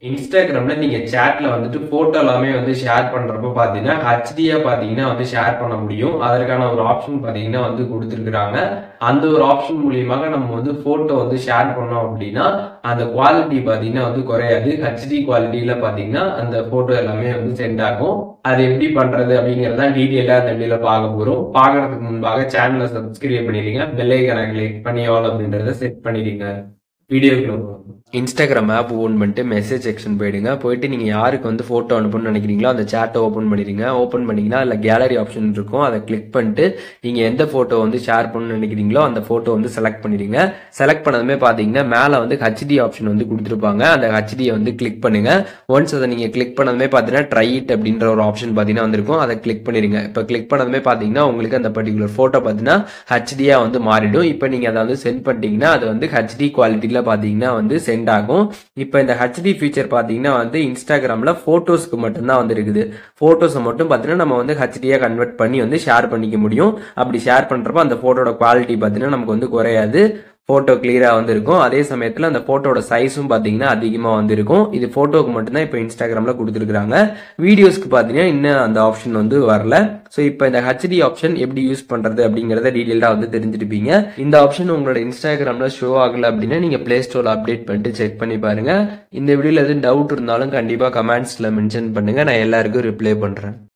இன்ஸ்டாகிராம்ல நீங்க சேட்ல வந்துட்டு போட்டோ எல்லாமே வந்து ஷேர் பண்றப்போ பாத்தீங்கன்னா ஹெச்டியா பாத்தீங்கன்னா வந்து ஷேர் பண்ண முடியும். அதற்கான ஒரு ஆப்ஷன் பாத்தீங்கன்னா வந்து கொடுத்துருக்காங்க. அந்த ஒரு ஆப்ஷன் மூலியமாக நம்ம வந்து போட்டோ வந்து ஷேர் பண்ணோம் அப்படின்னா அந்த குவாலிட்டி பாத்தீங்கன்னா வந்து குறையாது. ஹெச்டி குவாலிட்டியில பாத்தீங்கன்னா அந்த போட்டோ எல்லாமே வந்து சென்ட் ஆகும். அது எப்படி பண்றது அப்படிங்கறத டீடைலா இந்த வீடியோல பார்க்க போறோம். பார்க்கறதுக்கு முன்பாக சேனலை சப்ஸ்கிரைப் பண்ணிடுங்க. பெல் ஐகானை கிளிக் பண்ணி ஆல் அப்படின்றத செட் பண்ணிடுங்க. வீடியோக்குள்ள போகலாம். இன்ஸ்டாகிராம் ஆப் ஓபன் பண்ணிட்டு மெசேஜ் செக்ஷன் போயிடுங்க. போயிட்டு நீங்க யாருக்கு வந்து போட்டோ அனுப்பணும்னு நினைக்கிறீங்களோ அந்த சேட்டை ஓபன் பண்ணிடுங்க. ஓபன் பண்ணீங்கன்னா அதுல கேலரி ஆப்ஷன் இருக்கும். அதை கிளிக் பண்ணிட்டு நீங்க எந்த போட்டோ வந்து ஷேர் பண்ணணும்னு நினைக்கிறீங்களோ அந்த போட்டோ வந்து செலக்ட் பண்ணிடுங்க. செலக்ட் பண்ணதுமே பாத்தீங்கன்னா மேல வந்து ஹெச்டி ஆப்ஷன் வந்து கொடுத்துருப்பாங்க. அந்த ஹெச்டியை வந்து கிளிக் பண்ணுங்க. ஒன்ஸ் அதை நீங்க கிளிக் பண்ணதுமே பாத்தீங்கன்னா ட்ரை இட் அப்படின்ற ஒரு ஆப்ஷன் பாத்தீங்கன்னா வந்திருக்கும். அதை கிளிக் பண்ணிடுங்க. இப்ப கிளிக் பண்ணதுமே பாத்தீங்கன்னா உங்களுக்கு அந்த பர்டிகுலர் போட்டோ பாத்தீங்கன்னா ஹெச்டியா வந்து மாறிடும். இப்ப நீங்க அதை வந்து சென்ட் பண்ணிட்டீங்கன்னா அது வந்து ஹெச்டி குவாலிட்டியில பாத்தீங்கன்னா வந்து சென்ட் ஆகும். இப்போ இந்த ஹெச்டி ஃபீச்சர் பாத்தீங்கன்னா வந்து இன்ஸ்டாகிராம்ல போட்டோஸ்க்கு மட்டும்தான் வந்து இருக்குது. போட்டோஸை மட்டும் பாத்தீங்கன்னா நம்ம வந்து ஹெச்டியா கன்வெர்ட் பண்ணி வந்து ஷேர் பண்ணிக்க முடியும். அப்படி ஷேர் பண்றப்ப அந்த போட்டோட குவாலிட்டி பாத்தீங்கன்னா நமக்கு வந்து குறையாது. போட்டோ கிளியரா வந்து இருக்கும். அதே சமயத்துல அந்த போட்டோட சைஸும் பாத்தீங்கன்னா அதிகமா வந்து இருக்கும். இது போட்டோக்கு மட்டும்தான் இப்போ இன்ஸ்டாகிராம்ல கொடுத்துருக்காங்க. வீடியோஸ்க்கு பாத்தீங்கன்னா இன்னும் அந்த ஆப்ஷன் வந்து வரல. ஸோ இப்போ இந்த ஹெச்டி ஆப்ஷன் எப்படி யூஸ் பண்றது அப்படிங்கறத டீடைலா வந்து தெரிஞ்சிருப்பீங்க. இந்த ஆப்ஷன் உங்களோட இன்ஸ்டாகிராம்ல ஷோ ஆகல அப்படின்னா நீங்க பிளே ஸ்டோர்ல அப்டேட் பண்ணிட்டு செக் பண்ணி பாருங்க. இந்த வீடியோல எதுவும் டவுட் இருந்தாலும் கண்டிப்பா கமெண்ட்ஸ்ல மென்ஷன் பண்ணுங்க. நான் எல்லாருக்கும் ரிப்ளை பண்றேன்.